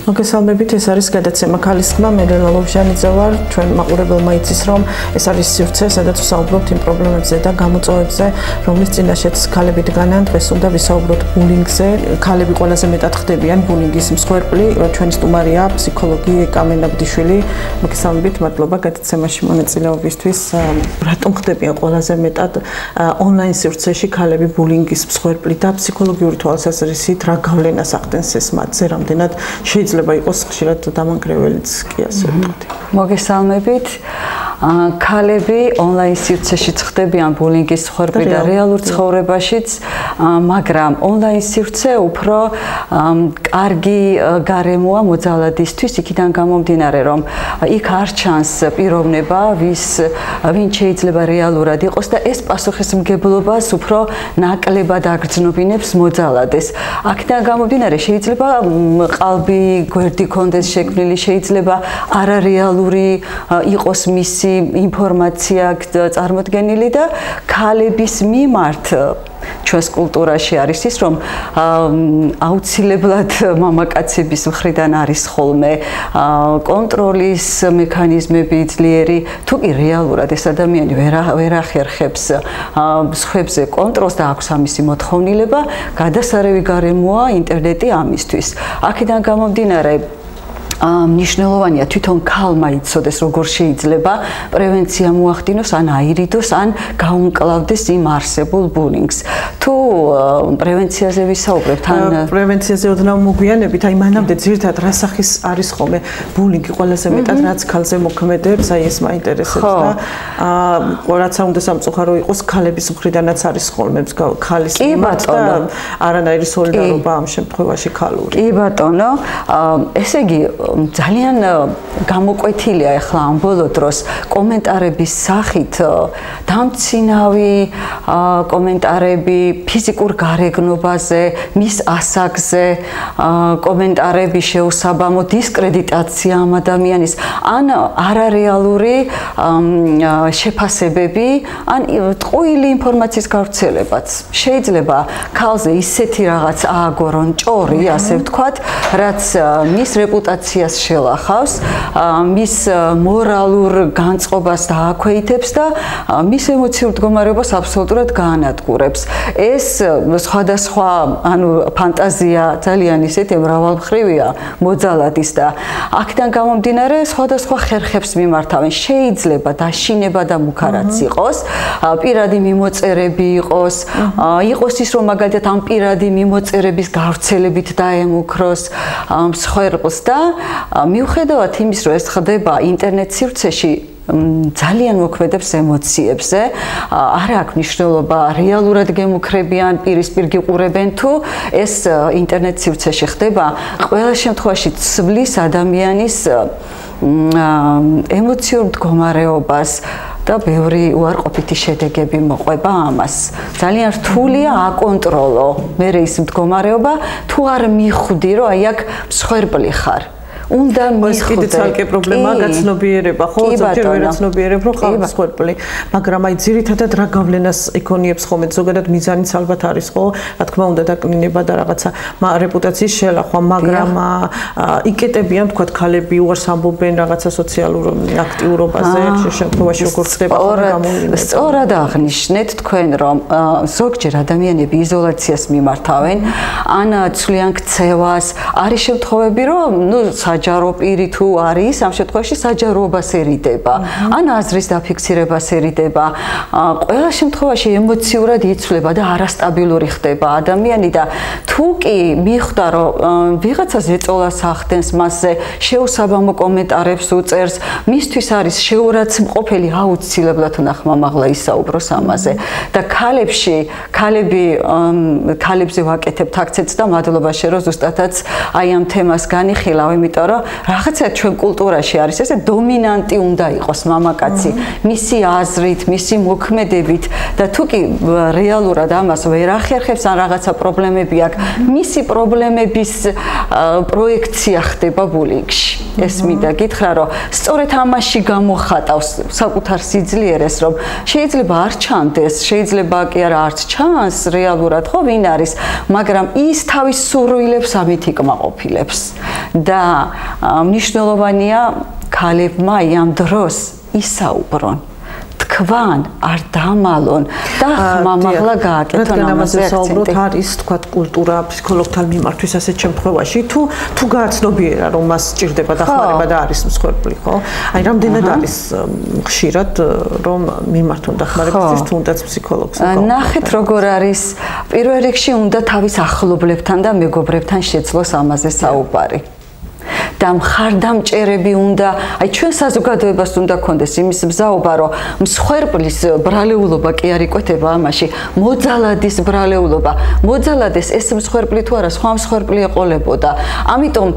მოგესალმებით, ეს არის გადაცემა ქალის ხმა, მე ლელა ლობჟანიძე ვარ, ჩვენ მაყურებელმა იცის, რომ ეს არის სივრცე, სადაც ვსაუბრობთ იმ პრობლემებზე და გამოწვევებზე, რომლის წინაშეც ქალები დგანან. დღეს უნდა ვისაუბროთ ბულინგზე. ქალები ყველაზე მეტად ხდებიან ბულინგის მსხვერპლი. ჩვენი სტუმარია ფსიქოლოგი კამენ აბდიშვილი. მოგესალმებით, მადლობა გადაცემაში მონაწილეობისთვის. რატომ ხდებიან ყველაზე მეტად ონლაინ სივრცეში ქალები ბულინგის მსხვერპლი და ფსიქოლოგიური თვალსაზრისით რა გავლენას ახდენს ეს მათზე, რამდენად შეიძლება იყოს ხშირად დამანგრეველიც კი ასე ვთქვი. მოგესალმებით. ქალები ონლაინ სივრცეში ხდებიან ბულინგის მსხვერპლი და რეალურ ცხოვრებაშიც, მაგრამ ონლაინ სივრცე უფრო კარგი გარემოა მოძალადისთვის, იქიდან გამომდინარე, რომ იქ არ ჩანს პიროვნება, ვინ შეიძლება რეალურად იყოს და ეს პასუხისმგებლობას უფრო ნაკლებად აგრძნობინებს მოძალადეს. აქედან გამომდინარე, შეიძლება ყალბი გვერდი კონდეს შექმნილი, შეიძლება არარეალური იყოს მისი ინფორმაცია წარმოდგენილი და ქალების მიმართ ჩვენს კულტურაში არის ის, რომ აუცილებლად მამაკაცების მხრიდან არის ხოლმე კონტროლის მექანიზმები ძლიერი, თუ კი რეალურად ეს ადამიანი ვერ ახერხებს სხვებზე კონტროლს და აქვს ამისი მოთხოვნილება, გადასარევი გარემოა ინტერნეტი ამისთვის. აქედან გამომდინარე, მნიშვნელოვანია თვითონ ქალმა იცოდეს, როგორ შეიძლება პრევენცია მოახდინოს, ან აირიდოს, ან გაუმკლავდეს იმ არსებულ ბულინგს. თუ პრევენციაზე ვისაუბრებთ, ან პრევენციაზე ოდნავ მოგვიანებით, აი მანამდე ძირითადად რა სახის არის ხოლმე ბულინგი ყველაზე მეტად რაც ქალზე მოქმედებს, აი ეს მაინტერესებს და რაც უნდა სამწუხარო იყოს ქალების მხრიდანაც არის ხოლმე ქალის მიმართ და არანაირი სოლიდარობა ამ შემთხვევაში ქალური. კი ბატონო, ესე იგი ძალიან გამოკვეთილია ახლა ამ ბოლო დროს კომენტარების სახით დამცინავი კომენტარები ფიზიკურ გარეგნობაზე, მის ასაკზე, კომენტარები შეუსაბამო დისკრედიტაცია ამ ადამიანის, ან არარეალური შეფასებები, ან ტყუილი ინფორმაციის გავრცელებაც. შეიძლება ქალზე ისეთი რაღაც ააგორონ ჭორი, ასე ვთქვათ, რაც მის რეპუტაციას შელახავს, მის მორალურ განწყობას დააქვეითებს და მის ემოციურ მდგომარეობას აბსოლუტურად გაანადგურებს. ეს სხვადასხვა, ფანტაზია ძალიან ისეთი მრავალმხრივია მოძალადის და აქედან გამომდინარე სხვადასხვა ხერხებს მიმართავენ. შეიძლება დაშინება და მუქარაც იყოს, პირადი მიმოწერები იყოს ის, რომ მაგალითად ამ პირადი მიმოწერების გავრცელებით დაემუქროს მსხვერპლს და მიუხედავად იმის, რომ ეს ხდება ინტერნეტ სივრცეში, ძალიან მოქმედებს ემოციებზე. არ აქვს მნიშვნელობა რეალურად გემუქრებიან, პირისპირ გიყურებენ თუ ეს ინტერნეტ სივრცეში ხდება, ყველა შემთხვევაში ცვლის ადამიანის ემოციურ მდგომარეობას და ბევრი უარყოფითი შედეგები მოყვება ამას. ძალიან რთულია აკონტროლო მერე ის მდგომარეობა, თუ არ მიხვდი, რომ აი აქ მსხვერპლი ხარ. უნდა მიხვდე. ეს კიდე პრობლემაა გაცნობიერება, ხო? ზოგჯერ ვერაცნობიერებ, რომ ხარ მსხვერპლი, მაგრამ აი ძირითადად რა გავლენას ეკონიებს ხოლმე, ზოგადად მიზანიც ალბათ არის, ხო? რა თქმა უნდა დაკნინება და რაღაცა რეპუტაციის შელახვა, მაგრამ იკეტებიან, თქვათ, ქალები უარს ამბობენ რაღაცა სოციალურ აქტიურობაზე, შემთხვევაში როგორ ხდება გამოვლენა. სწორად აღნიშნეთ თქვენ, რომ ზოგჯერ ადამიანები იზოლაციას მიმართავენ, ან ცვლიან ქცევას, არის შემთხვევები, რომ საჯარო პირი თუ არის, ამ შემთხვევაში საჯაროობას ერიდება, ან აზრის დაფიქსირებას ერიდება. ყველა შემთხვევაში ემოციურად იცვლება და არასტაბილური ხდება ადამიანი და თუ კი მიხვდა, რომ ვიღაცას ეწოლას ახდენს მასზე, შეუსაბამო კომენტარებს უწერს, მისთვის არის შეურაცხმყოფელი აუცილებლად უნდა ხმამაღლა ისაუბროს ამაზე. და ქალებზე ვაკეთებთ აქცენტს და მადლობა შე რომ ზუსტადაც აი ამ თემას განიხილავ, იმიტომ იმიტომ რომ რაღაცა ჩვენ კულტურაში არის ესე დომინანტი უნდა იყოს მამაკაცი მისი აზრით, მისი მოქმედებით და თუ კი რეალურად ამას ვერ ახერხებს ან რაღაცა პრობლემები აქვს, მისი პრობლემების პროექცია ხდება ბულინგში. ეს მინდა გითხრა, რომ სწორედ ამაში გამოხატავს საკუთარ სიძლიერეს, რომ შეიძლება არ ჩანდეს, შეიძლება კი არა არც ჩანს რეალურად ხო ვინ არის, მაგრამ ის თავის სურვილებს ამით იკმაყოფილებს და მნიშვნელოვანია ქალებმა ამ დროს ისაუბრონ. თქვან არ დამალონ და მამაღლა გააკეთონ ამაზე აქცენტი. არის თქვა კულტურა ფსიქოლოგთან მიმართვის ასეთ შემთხვევაში თუ გააცნობიერა რომ მას სჭირდება დახმარება და არის მსხვერპლი ხო? აი რამდენად არის ხშირად რომ მიმართონ დახმარებისთვის თუნდაც ფსიქოლოგს. ნახეთ როგორ არის პირველ რიგში უნდა თავის ახლობლებთან და მეგობრებთან შეძლოს ამაზე საუბარი. და მხარდამჭერები უნდა, აი ჩვენ საზოგადოებას უნდა კონდეს იმის მზაობა, რომ მსხვერპლის ბრალეულობა კი არ იკვეთება ამაში, მოძალადის ბრალეულობა. მოძალადეს ეს მსხვერპლი თუ არა, სხვა მსხვერპლი ეყოლებოდა. ამიტომ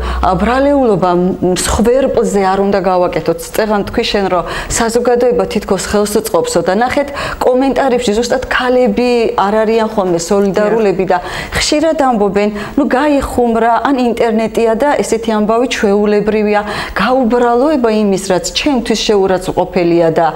ბრალეულობა მსხვერპლზე არ უნდა გავაკეთოთ. წეღან თქვი შენ, რომ საზოგადოება თითქოს ხელს უწყობსო და ნახეთ კომენტარებში ზუსტად ქალები არ არიან ხოლმე სოლიდარულები და ხშირად ამბობენ, ნუ გაიხუმრა, ან ინტერნეტია და ესეთი ამბავი ჩვეულებრივია, გაუბრალოება იმის, რაც ჩემთვის შეურაცხყოფელია და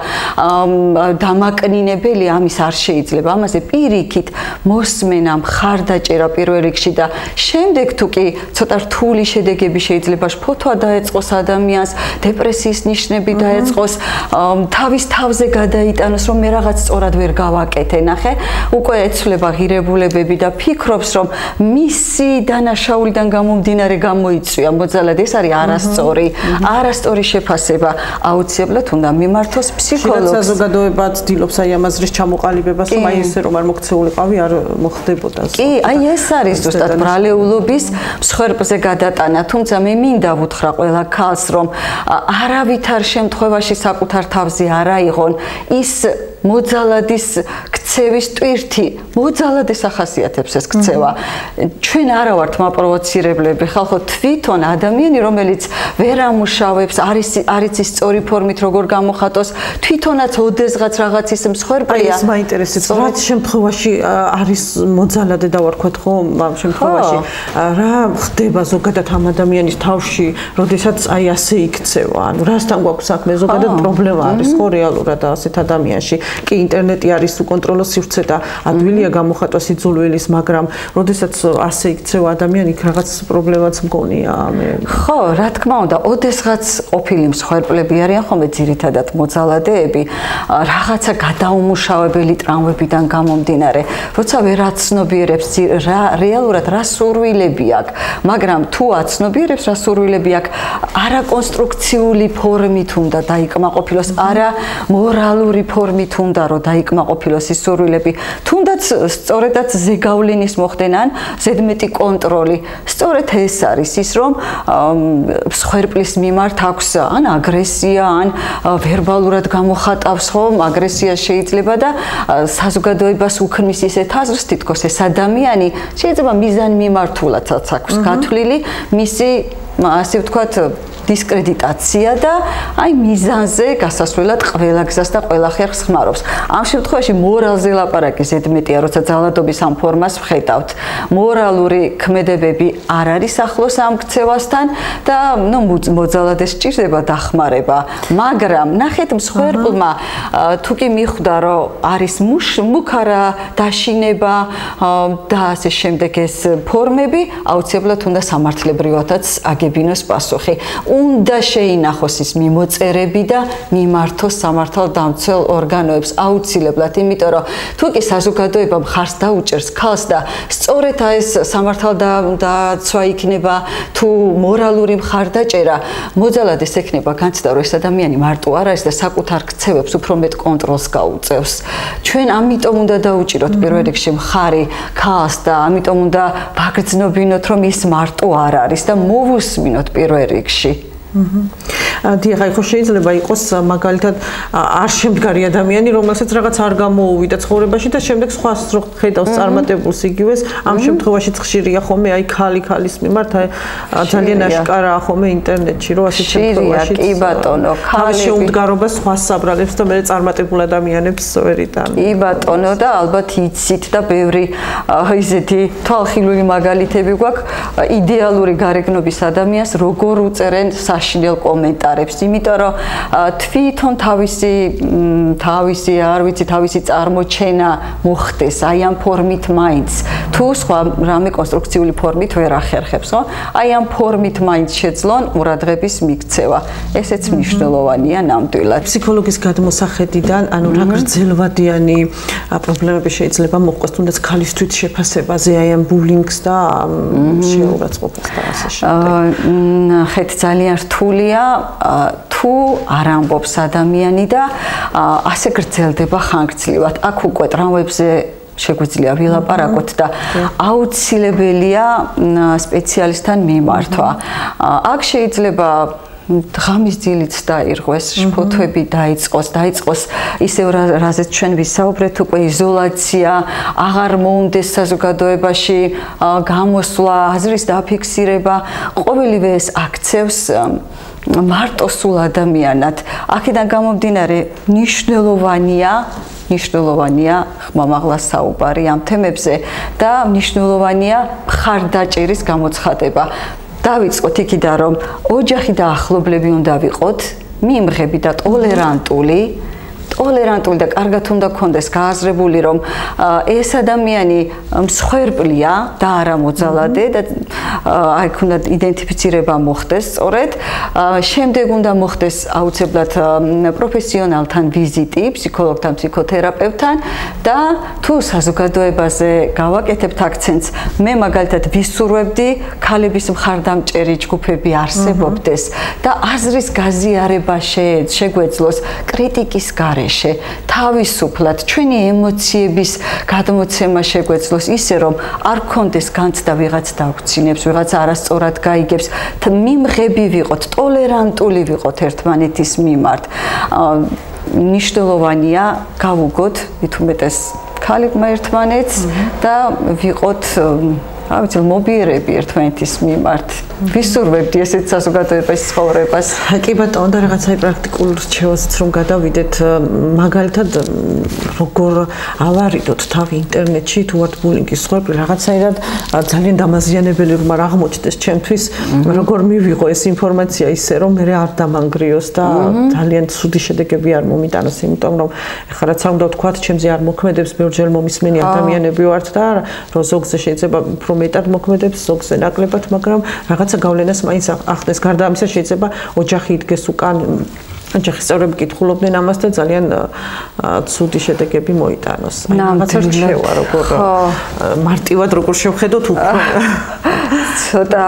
დამაკნინებელი, ამის არ შეიძლება. ამაზე პირიქით მოსმენა, მხარდაჭერა პირველ რიგში და შემდეგ თუ კი ცოტა რთული შედეგები შეიძლება შფოთვა დაეწყოს ადამიანს, დეპრესიის ნიშნები დაეწყოს, თავის თავზე გადაიტანოს, რომ მე რაღაც სწორად ვერ გავაკეთე. ნახე, უკვე ეცვლება ღირებულებები და ფიქრობს, რომ მისი დანაშაულიდან გამომდინარე გამოიწვია მოძალად. ეს არის არასწორი შეფასება. აუცილებლად უნდა მიმართოს ფსიქოლოგს. საზოგადოება ცდილობს აი ამ აზრის ჩამოყალიბებას, რომ აი ესე რომ არ მოქცეულიყავი არ მოხდებოდა. კი, აი ეს არის ზუსტად ბრალეულობის მსხვერპლზე გადატანა. თუმცა მე მინდა ვუთხრა ყველა ქალს, რომ არავითარ შემთხვევაში საკუთარ თავზე არ აიღონ ის მოძალადის ქცევის ტვირთი. მოძალადეს ახასიათებს ეს ქცევა. ჩვენ არა ვართ მაპროვოცირებლები, ხალხო თვითონ ადამიანი, რომელიც ვერ ამუშავებს, არის ის სწორი ფორმით როგორ გამოხატოს, თვითონაც ოდესღაც რაღაცის მსხვერპლია. ეს მაინტერესებს, რაც შემთხვევაში არის მოძალადე დავარქვათ ხო, ამ შემთხვევაში რა ხდება ზოგადად ამ ადამიანის თავში, როდესაც აი ასე იქცევა. ანუ რასთან გვაქვს საქმე, ზოგადად პრობლემა არის ხო რეალურად ასეთ ადამიანში. კი ინტერნეტი არის უკონტროლო სივრცე და ადვილია გამოხატოს იძულვილის, მაგრამ როდესაც ასე იქცევა ადამიანი, იქ რაღაც პრობლემაც მგონია მე. ხო, რა თქმა უნდა, ოდესღაც ყოფილი მსხვერპლები არიან ხოლმე ძირითადად მოძალადეები, რაღაცა გადაუმუშავებელი ტრამვებიდან გამომდინარე, როცა ვერ აცნობიერებს რეალურად რა სურვილები აქვს, მაგრამ თუ აცნობიერებს რა სურვილები აქვს, არაკონსტრუქციული ფორმით უნდა დაიკმაყოფილოს, არა მორალური ფორმით უნდა რომ დაიკმაყოფილოს ის სურვილები, თუნდაც სწორედაც ზეგავლენის მოხდენა ან ზედმეტი კონტროლი. სწორედ ეს არის ის, რომ მსხვერპლის მიმართ აქვს ან აგრესია, ან ვერბალურად გამოხატავს ხომ, აგრესია შეიძლება და საზოგადოებას უქმნის ისეთ აზრს, თითქოს ეს ადამიანი შეიძლება მიზანმიმართულადაც აქვს გათვლილი მისი, ასე ვთქვათ, დისკრედიტაცია და აი მიზანზე გასასვლელად ყველა გზას და ყველა ხერხს ხმარობს. ამ შემთხვევაში მორალზე ლაპარაკი ზედმეტია, როცა ძალადობის ამ ფორმას ვხედავთ. მორალური ქმედებები არ არის ახლოს ამ ქცევასთან და ნუ მოძალადეს სჭირდება დახმარება. მაგრამ ნახეთ მსხვერპლმა თუ კი მიხვდა, რომ არის მუქარა დაშინება და ასე შემდეგ ეს ფორმები, აუცილებლად უნდა სამართლებრივადაც აგებინოს პასუხი. უნდა შეინახოს ის მიმოწერები და მიმართოს სამართალდამცველ ორგანოებს აუცილებლად, იმიტომ რომ თუ კი საზოგადოება მხარს დაუჭერს ქალს და სწორედ ეს სამართალდაცვა იქნება თუ მორალური მხარდაჭერა, მოძალადეს ექნება განცდა, რომ ეს ადამიანი მარტო არ არის და საკუთარ ქცევებს უფრო მეტ კონტროლს გაუწევს. ჩვენ ამიტომ უნდა დაუჭიროთ პირველ რიგში მხარი ქალს და ამიტომ უნდა ვაგრძნობინოთ, რომ ის მარტო არ არის და მოვუსმინოთ პირველ რიგში. დიახ, აი ხო შეიძლება იყოს მაგალითად არ შემდგარი ადამიანი, რომელსაც რაღაც არ გამოუვიდა ცხოვრებაში და შემდეგ სხვას რო ხედავს წარმატებულს იგივეს, ამ შემთხვევაშიც ხშირია ხოლმე აი ქალის მიმართ ძალიან აშკარაა ხოლმე ინტერნეტში, რომ ასეთ შემთხვევაში კი ბატონო, ქალის შეუმდგარობას სხვას საბრალებს და მე წარმატებულ ადამიანებს ვერ იტან. კი ბატონო და ალბათ იცით და ბევრი ისეთი თვალხილული მაგალითები გვაქვს იდეალური გარეგნობის ადამიანს როგორ უწერენ საშინელ კომენტარებს, იმიტომ რომ თვითონ თავისი არ ვიცი თავისი წარმოჩენა მოხდეს აი ამ ფორმით მაინც თუ სხვა რამე კონსტრუქციული ფორმით ვერ ახერხებს, ხო? აი ამ ფორმით მაინც შეძლონ ყურადღების მიქცევა. ესეც მნიშვნელოვანია ნამდვილად. ფსიქოლოგის გადმოსახედიდან, ანუ რა გრძელვადიანი პრობლემები შეიძლება მოხდეს თუნდაც ქალისთვის შეფასებაზე, აი ამ ბულინგს და შეურაცხყოფას და ასე შემდეგ. ხეთ ძალიან რთულია თუ არ ამბობს ადამიანი და ასე გრძელდება ხანგრძლივად. აქ უკვე ტრავმებზე შეგვიძლია ვილაპარაკოთ და აუცილებელია სპეციალისტთან მიმართვა. აქ შეიძლება ღამის დილიც დაირღვეს, შფოთვები დაიწყოს ისევ რაზეც ჩვენ ვისაუბრეთ უკვე იზოლაცია, აღარ მოუნდეს საზოგადოებაში გამოსვლა, აზრის დაფიქსირება, ყოველივე ეს აქცევს მარტოსულ ადამიანად. აქედან გამომდინარე მნიშვნელოვანია ხმამაღლა საუბარი ამ თემებზე და მნიშვნელოვანია მხარდაჭერის გამოცხადება. დავიწყოთ იქიდან, რომ ოჯახი და ახლობლები უნდა ვიყოთ მიიმღები და ტოლერანტული და კარგად უნდა გქონდეს გააზრებული, რომ ეს ადამიანი მსხვერპლია და არა მოძალადე და აი უნდა იდენტიფიცირება მოხდეს სწორედ. შემდეგ უნდა მოხდეს აუცილებლად პროფესიონალთან ვიზიტი, ფსიქოლოგთან, ფსიქოთერაპევტთან და თუ საზოგადოებაზე გავაკეთებთ აქცენტს, მე მაგალითად ვისურვებდი ქალების მხარდამჭერი ჯგუფები არსებობდეს და აზრის გაზიარება შეგვეძლოს კრიტიკის გარეშე. თავისუფლად ჩვენი ემოციების გადმოცემა შეგვეძლოს ისე რომ არ გქონდეს განცდა ვიღაც დაგვცინებს, ვიღაც არასწორად გაიგებს, მიმღები ვიყოთ, ტოლერანტული ვიყოთ ერთმანეთის მიმართ. მნიშვნელოვანია გავუგოთ მithumetes ქალებმა ერთმანეთს და ვიყოთ ავიცი მობიერები ერთმანეთის მიმართ. ვისურვებდი ესეთ საზოგადოებაში ცხოვრებას. კი ბატონო, და რაღაცაი პრაქტიკულ რჩევასაც რომ გადავიდეთ, მაგალითად როგორ ავარიდოთ თავი ინტერნეტში თუ ვართ ბულინგის მსხვერპლი, რაღაცაირად ძალიან დამაზიანებელი რომ არ აღმოჩნდეს ჩემთვის, როგორ მივიღო ეს ინფორმაცია ისე რომ მე არ დამანგრიოს და ძალიან ცუდი შედეგები არ მომიტანოს, იმიტომ რომ ეხლა რაც არ უნდა ვთქვათ, ჩემზე არ მოქმედებს, ბევრჯერ მომისმენი ადამიანები ვართ და რომ ზოგზე შეიძლება უფრო მეტად მოქმედებს, ზოგზე ნაკლებად, მაგრამ რაღაცა გავლენას მაინც ახდენს. გარდა ამისა შეიძლება ოჯახი იდგეს უკან, ოჯახის წევრები კითხულობდნენ ამას და ძალიან ცუდი შედეგები მოიტანოს. რაღაცა რჩევა როგორ მარტივად როგორ შევხედოთ უფრო. ცოტა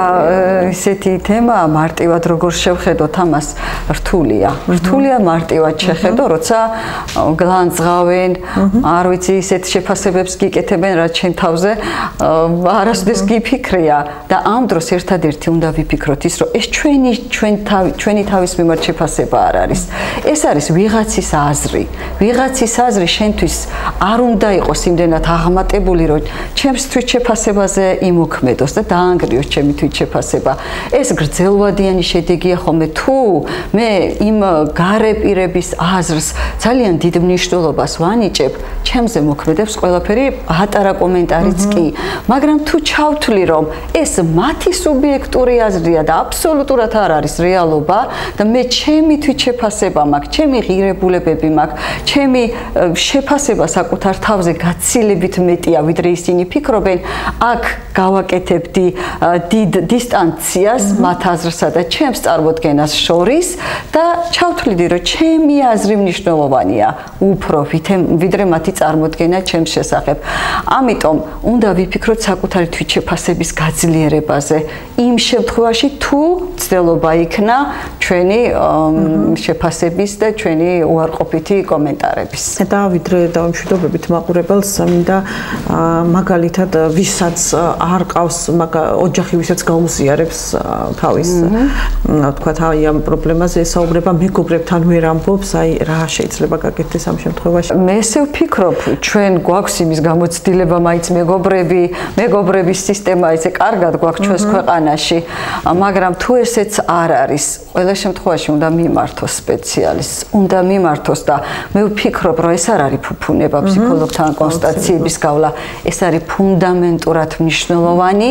ესეთი თემა მარტივად როგორ შევხედოთ ამას რთულია. რთულია მარტივად შეხედო, როცა გლანძღავენ, არ ვიცი ისეთ შეფასებებს გიკეთებენ, რაც ჩემ თავზე არასოდეს გიფიქრია და ამ დროს ერთადერთი უნდა ვიფიქროთ ის, რომ ეს ჩვენი თავის მიმართ შეფასება არ არის. ეს არის ვიღაცის აზრი. ვიღაცის აზრი შენთვის არ უნდა იყოს იმდენად აღმატებული, რომ ჩემს თვითშეფასებაზე იმოქმედოს და დაანგრიოს ჩემი თვითშეფასება. ეს გრძელვადიანი შედეგია ხოლმე თუ მე იმ გარეპირების აზრს ძალიან დიდ მნიშვნელობას ვანიჭებ, ჩემზე მოქმედებს ყველაფერი, პატარა კომენტარიც კი. მაგრამ თუ ჩავთვლი, რომ ეს მათი სუბიექტური აზრია და აბსოლუტურად არ არის რეალობა და მე ჩემი თვითშეფასება მაქვს, ჩემი ღირებულებები მაქვს, ჩემი შეფასება საკუთარ თავზე გაცილებით მეტია, ვიდრე ისინი ფიქრობენ, აქ გავაკეთებდი დიდ დისტანციას მათ აზრსა და ჩემს წარმოდგენას შორის და ჩავთვლიდი, რომ ჩემი აზრი მნიშვნელოვანია უფრო ვიდრე მათი წარმოდგენა ჩემს შესახებ. ამიტომ უნდა ვიფიქროთ საკუთარი თვითშეფასების გაძლიერებაზე. იმ შემთხვევაში თუ ცდილობა იქნა ჩვენი შეფასების და ჩვენი უარყოფითი კომენტარების. და ვიდრე დავიმშვიდობებით მაყურებელს, მინდა მაგალითად ვისაც არ ყავს ოჯახი, ვისაც გაუზიარებს თავის თქვათ აი ამ პრობლემაზე ესაუბრება, მეგობრებთან ვერ ამბობს, აი რა შეიძლება გაკეთდეს ამ შემთხვევაში? მე ესე ვფიქრობ, ჩვენ გვაქვს იმის გამოცდილება, მაინც მეგობრების სისტემა ისე კარგად გვაქვს ჩვენს ქვეყანაში, მაგრამ თუ ესეც არ არის, ყველა შემთხვევაში უნდა მიმართოს სპეციალისტს, უნდა მიმართოს და მე ვფიქრობ, რომ ეს არ არის ფუფუნება ფსიქოლოგთან კონსულტაციების გავლა, ეს არის ფუნდამენტურად მნიშვნელოვანი.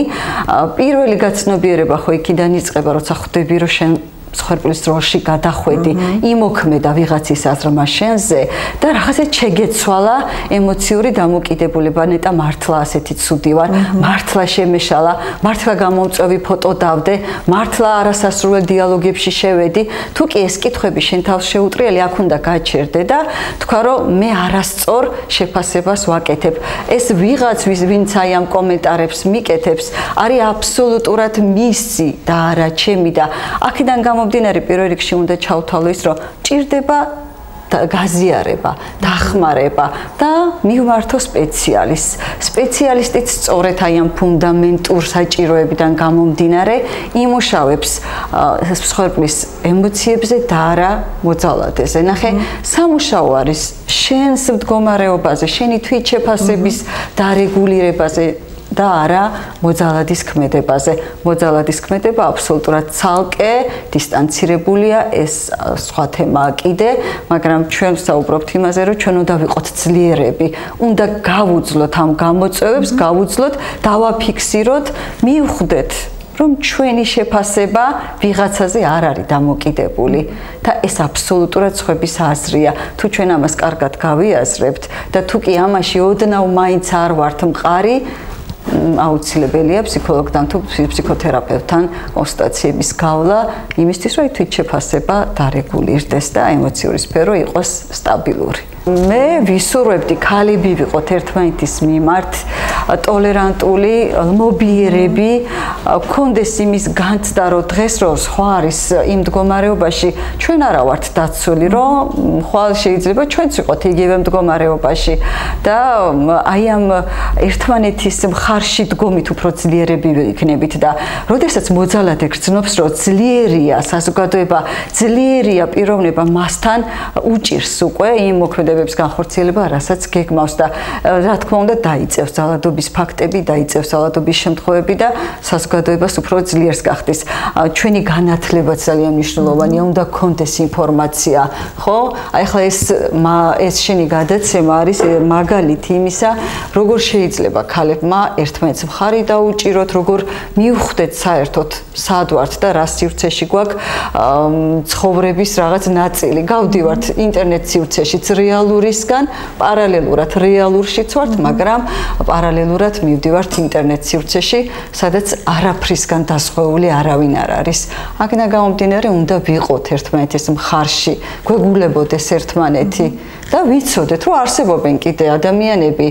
პირველი გაცნობიერება ხო იქიდან იწყება, როცა ხვდები, რომ შენ მსხვერპლის დროში გადახვედი, იმოქმედა ვიღაცის აზრმა შენზე და რაღაცა შეგეცვალა ემოციური დამოკიდებულება, ნეტა მართლა ასეთი ცუდი ვარ, მართლა შემეშალა, მართლა გამომწვევი ფოტო დავდე, მართლა არასასრულ დიალოგებში შევედი. თუ კი ეს კითხვები შენ თავს შეუტრიელი, აქ უნდა გაჩერდე და თქვა, რომ მე არასწორ შეფასებას ვაკეთებ. ეს ვიღაც ვინც აი ამ კომენტარებს მიკეთებს, არის აბსოლუტურად მისი და არა ჩემი და აქედან გამომდინარე პირველ რიგში უნდა ჩავთვალო ის, რომ ჭირდება გაზიარება, დახმარება და მივმართო სპეციალისტს. სპეციალისტიც სწორედ აი ამ ფუნდამენტურ საჭიროებიდან გამომდინარე იმუშავებს მსხვერპლის ემოციებზე და არა მოძალადეზე. ნახე, სამუშაო არის შენს მდგომარეობაზე, შენი თვითშეფასების დარეგულირებაზე და არა მოძალადის ქმედებაზე. მოძალადის ქმედება აბსოლუტურად ცალკე დისტანცირებულია, ეს სხვა თემაა კიდე, მაგრამ ჩვენ ვსაუბრობთ იმაზე, რომ ჩვენ უნდა ვიყოთ ძლიერები, უნდა გავუძლოთ ამ გამოწვევებს, გავუძლოთ, დავაფიქსიროთ, მივხვდეთ, რომ ჩვენი შეფასება ვიღაცაზე არ არის დამოკიდებული და ეს აბსოლუტურად სხვების აზრია. თუ ჩვენ ამას კარგად გავიაზრებთ და თუ კი ამაში ოდნავ მაინც არ ვართ მყარი, აუცილებელია ფსიქოლოგთან თუ ფსიქოთერაპევტთან კონსულტაციების გავლა იმისთვის, რომ თვითშეფასება დარეგულირდეს და ემოციური სფერო იყოს სტაბილური. მე ვისურვებდი ქალები ვიყოთ ერთმანეთის მიმართ ტოლერანტული, მობიერები, გქონდეს იმის განცდა, რომ დღეს რო სხვა არის იმ მდგომარეობაში, ჩვენ არა ვართ დაცული, რომ ხვალ შეიძლება ჩვენც ვიყოთ იგივე მდგომარეობაში და აი ამ ერთმანეთის მხარში დგომით უფრო ძლიერები იქნებით და როდესაც მოძალადე გრძნობს, რომ ძლიერია საზოგადოება, ძლიერია პიროვნება მასთან უჭირს უკვე იმ მოქმედებებს განხორციელება, რასაც გეგმავს და რა თქმა უნდა დაიწევს ძალადობის ფაქტები, დაიწევს ძალადობის შემთხვევები და საზოგადოებას უფრო ძლიერს გახდის. ჩვენი განათლებაც ძალიან მნიშვნელოვანია, უნდა გქონდეს ინფორმაცია, ხო? აი ხლა ეს შენი გადაცემა არის მაგალითი იმისა, როგორ შეიძლება ქალებმა ერთმანეთს მხარი დაუჭიროთ, როგორ მივხვდეთ საერთოდ სად ვართ და რა სივრცეში გვაქვს ცხოვრების რაღაც ნაწილი. გავდივართ ინტერნეტ სივრცეშიც რეალურისგან, პარალელურად რეალურშიც ვართ, მაგრამ პარალელურად მივდივართ ინტერნეტ სივრცეში, სადაც არაფრისგან დასხვეული არავინ არ არის. აქედან გამომდინარე, უნდა ვიყოთ ერთმანეთის მხარში, გვეგულებოდეს ერთმანეთი და ვიცოდეთ, რომ არსებობენ კიდე ადამიანები,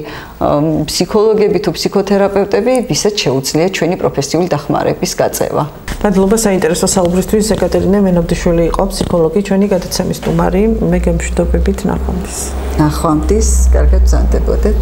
ფსიქოლოგები თუ ფსიქოთერაპევტები, ვისაც შეუძლია ჩვენი პროფესიული დახმარების გაწევა. მადლობა საინტერესო საუბრისთვის. ეკატერინე მენაბდიშვილი იყო ფსიქოლოგი, ჩვენი გადაცემის სტუმარი. მე გემშვიდობებით ნახვამდის. ნახვამდის, კარგად ბრძანდებოდეთ.